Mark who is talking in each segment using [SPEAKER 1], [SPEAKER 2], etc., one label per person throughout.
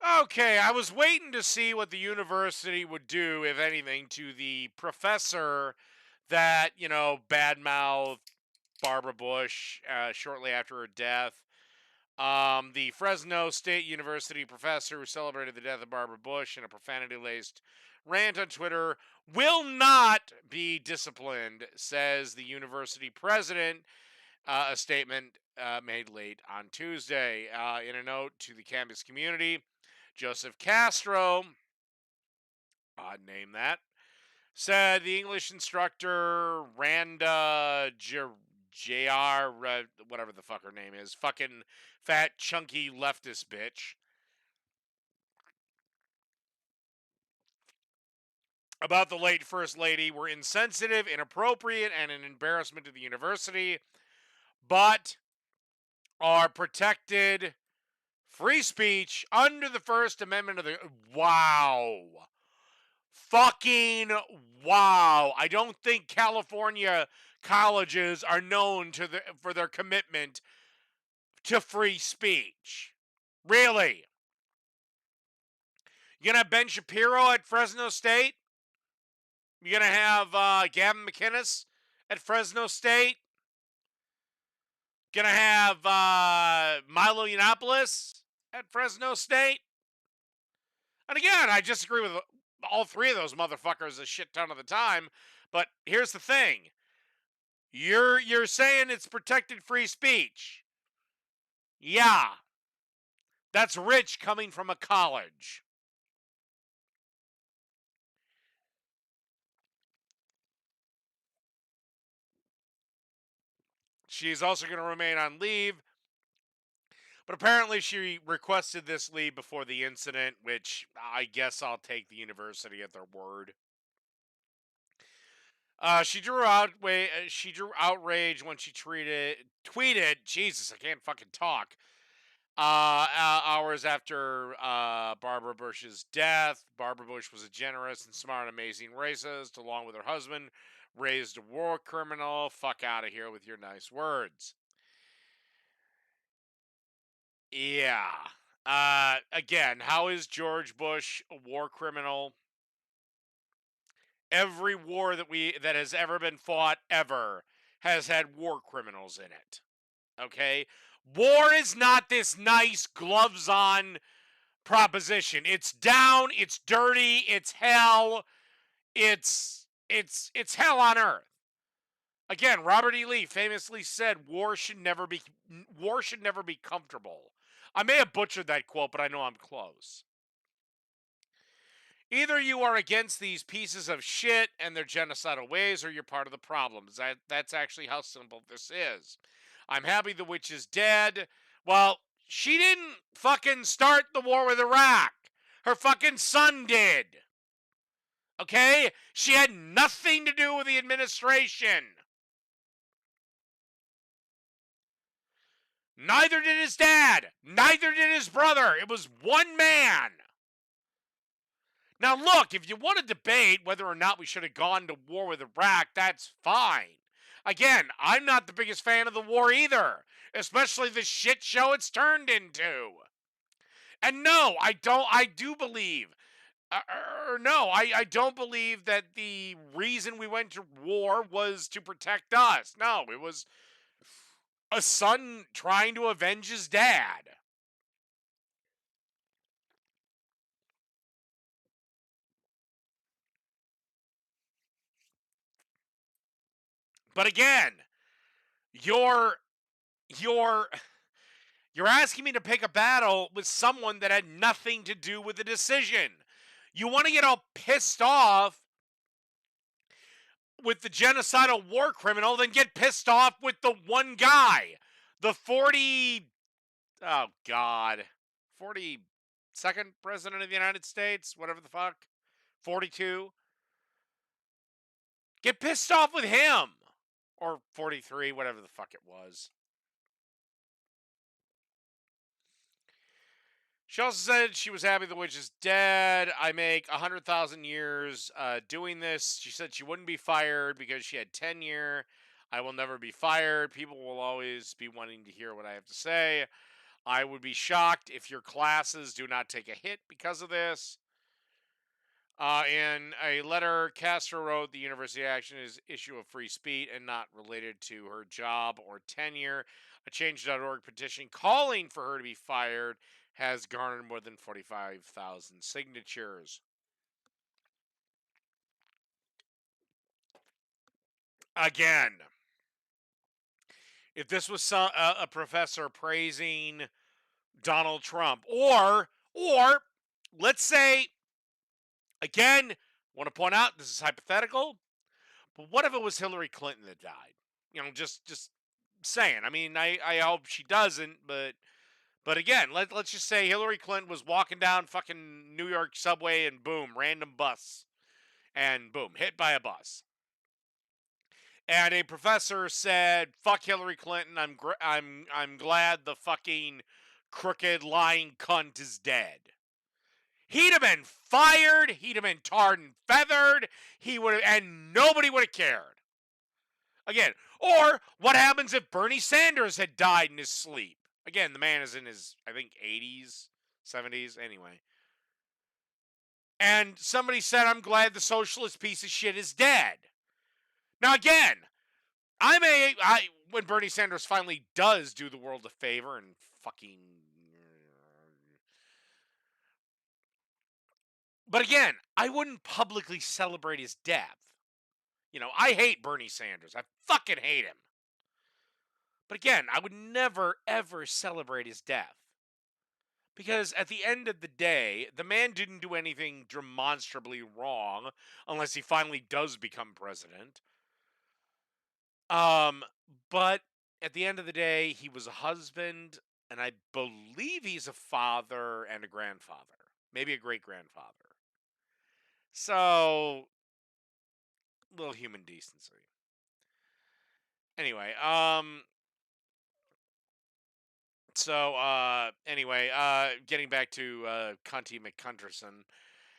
[SPEAKER 1] Okay, I was waiting to see what the university would do, if anything, to the professor that, badmouthed Barbara Bush shortly after her death. The Fresno State University professor who celebrated the death of Barbara Bush in a profanity laced rant on Twitter will not be disciplined, says the university president, a statement made late on Tuesday. In a note to the campus community, Joseph Castro, odd name that, said the English instructor, Randa JR, whatever the fuck her name is, fucking fat, chunky leftist bitch, about the late First Lady were insensitive, inappropriate, and an embarrassment to the university, but are protected free speech under the First Amendment of the. Wow. Fucking wow. I don't think California colleges are known for their commitment to free speech. Really? You're going to have Ben Shapiro at Fresno State? You're going to have Gavin McInnes at Fresno State? Going to have Milo Yiannopoulos at Fresno State? And again, I disagree with all three of those motherfuckers a shit ton of the time. But here's the thing. You're saying it's protected free speech. Yeah. That's rich coming from a college. She's also going to remain on leave, but apparently she requested this leave before the incident, which I guess I'll take the university at their word. She drew outrage when she tweeted. Jesus, I can't fucking talk. Hours after Barbara Bush's death, Barbara Bush was a generous and smart, amazing racist, along with her husband, raised a war criminal. Fuck out of here with your nice words. Yeah. Again, how is George Bush a war criminal? Every war that has ever been fought ever has had war criminals in it. Okay? War is not this nice gloves on proposition. It's down, it's dirty, it's hell. It's hell on earth. Again, Robert E. Lee famously said war should never be comfortable. I may have butchered that quote, but I know I'm close. Either you are against these pieces of shit and their genocidal ways, or you're part of the problem. That's actually how simple this is. I'm happy the witch is dead. Well, she didn't fucking start the war with Iraq. Her fucking son did. Okay? She had nothing to do with the administration. Neither did his dad. Neither did his brother. It was one man. Now, look, if you want to debate whether or not we should have gone to war with Iraq, that's fine. Again, I'm not the biggest fan of the war either, especially the shit show it's turned into. And no, I do believe, I don't believe that the reason we went to war was to protect us. No, it was a son trying to avenge his dad. But again, you're you're you're asking me to pick a battle with someone that had nothing to do with the decision. You want to get all pissed off with the genocidal war criminal, then get pissed off with the one guy. The 40, oh God, 42nd president of the United States, whatever the fuck, 42. Get pissed off with him. Or 43, whatever the fuck it was. She also said she was happy the witch is dead. I make 100,000 years doing this. She said she wouldn't be fired because she had tenure. I will never be fired. People will always be wanting to hear what I have to say. I would be shocked if your classes do not take a hit because of this. In a letter, Castro wrote the university action is issue of free speech and not related to her job or tenure. A change.org petition calling for her to be fired has garnered more than 45,000 signatures. Again, if this was a professor praising Donald Trump, or let's say again, want to point out this is hypothetical, but what if it was Hillary Clinton that died? Just saying. I mean, I hope she doesn't, but again, let's just say Hillary Clinton was walking down fucking New York subway and boom, random bus, and boom, hit by a bus. And a professor said, "Fuck Hillary Clinton. I'm glad the fucking crooked lying cunt is dead." He'd have been fired. He'd have been tarred and feathered. He would have, and nobody would have cared. Again, or what happens if Bernie Sanders had died in his sleep? Again, the man is in his, I think, 80s, 70s, anyway. And somebody said, "I'm glad the socialist piece of shit is dead." Now, again, when Bernie Sanders finally does do the world a favor and fucking. But again, I wouldn't publicly celebrate his death. I hate Bernie Sanders. I fucking hate him. But again, I would never, ever celebrate his death. Because at the end of the day, the man didn't do anything demonstrably wrong unless he finally does become president. Um, but at the end of the day, he was a husband, and I believe he's a father and a grandfather, maybe a great grandfather. So, little human decency. Anyway, getting back to Cunty McCunterson.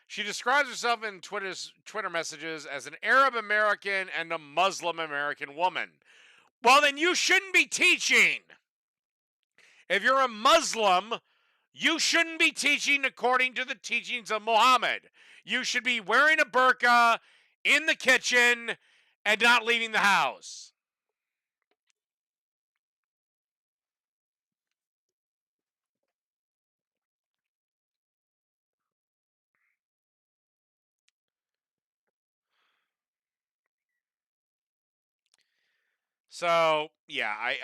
[SPEAKER 1] She describes herself in Twitter messages as an Arab American and a Muslim American woman. Well, then you shouldn't be teaching. If you're a Muslim, you shouldn't be teaching according to the teachings of Muhammad. You should be wearing a burqa in the kitchen and not leaving the house. So, yeah, I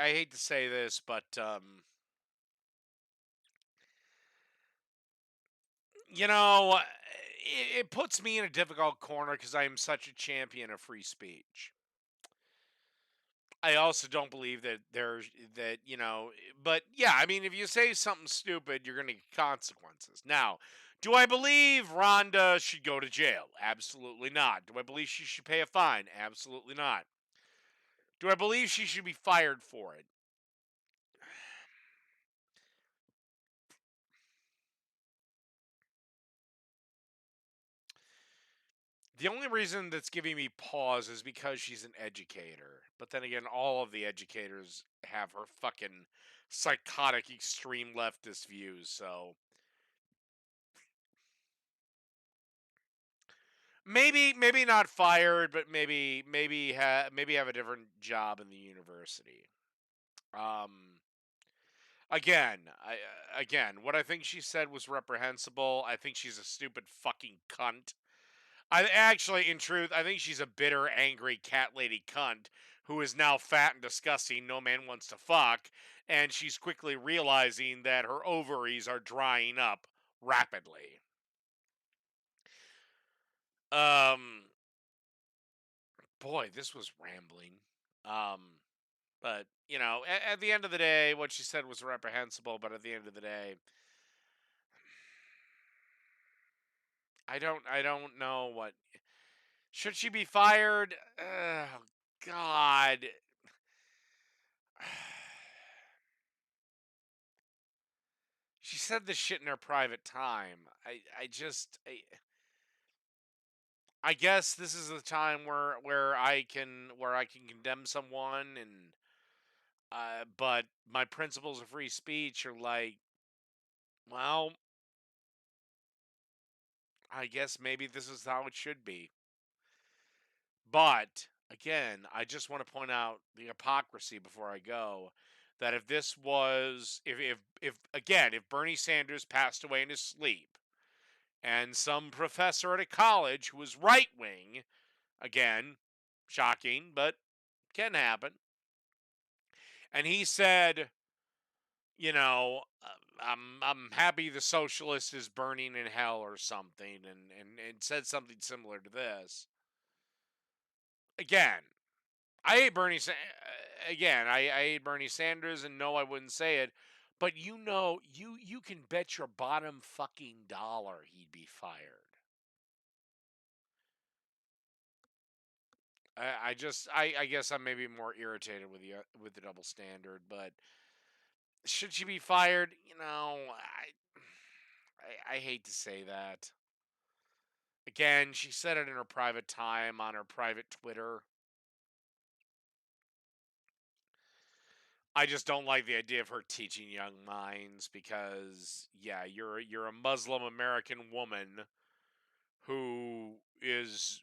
[SPEAKER 1] hate to say this, but you know, it puts me in a difficult corner because I am such a champion of free speech. I also don't believe that but yeah, I mean, if you say something stupid, you're going to get consequences. Now, do I believe Rhonda should go to jail? Absolutely not. Do I believe she should pay a fine? Absolutely not. Do I believe she should be fired for it? The only reason that's giving me pause is because she's an educator. But then again, all of the educators have her fucking psychotic extreme leftist views, so maybe not fired, but maybe have a different job in the university. Um again, what I think she said was reprehensible. I think she's a stupid fucking cunt. I actually, in truth, I think she's a bitter, angry cat lady cunt who is now fat and disgusting. No man wants to fuck, and she's quickly realizing that her ovaries are drying up rapidly. Um, boy, this was rambling. Um, but at the end of the day, what she said was reprehensible. But at the end of the day, I don't know what should she be fired? Oh God. She said this shit in her private time. I guess this is the time where I can condemn someone and But my principles of free speech are like, well, I guess maybe this is how it should be. But again, I just want to point out the hypocrisy before I go. That if this was, if again, if Bernie Sanders passed away in his sleep, and some professor at a college who was right wing, again, shocking, but can happen, and he said, you know, I'm happy the socialist is burning in hell or something, and said something similar to this. Again, I hate again, I hate Bernie Sanders, and no, I wouldn't say it, but you can bet your bottom fucking dollar he'd be fired. I guess I'm maybe more irritated with the double standard, but should she be fired? I hate to say that. Again, she said it in her private time on her private Twitter. I just don't like the idea of her teaching young minds because yeah, you're a Muslim American woman who is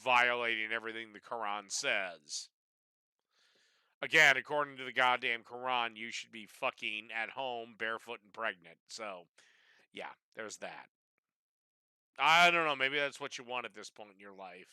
[SPEAKER 1] violating everything the Quran says. Again, according to the goddamn Quran, you should be fucking at home barefoot and pregnant. So, yeah, there's that. I don't know, maybe that's what you want at this point in your life.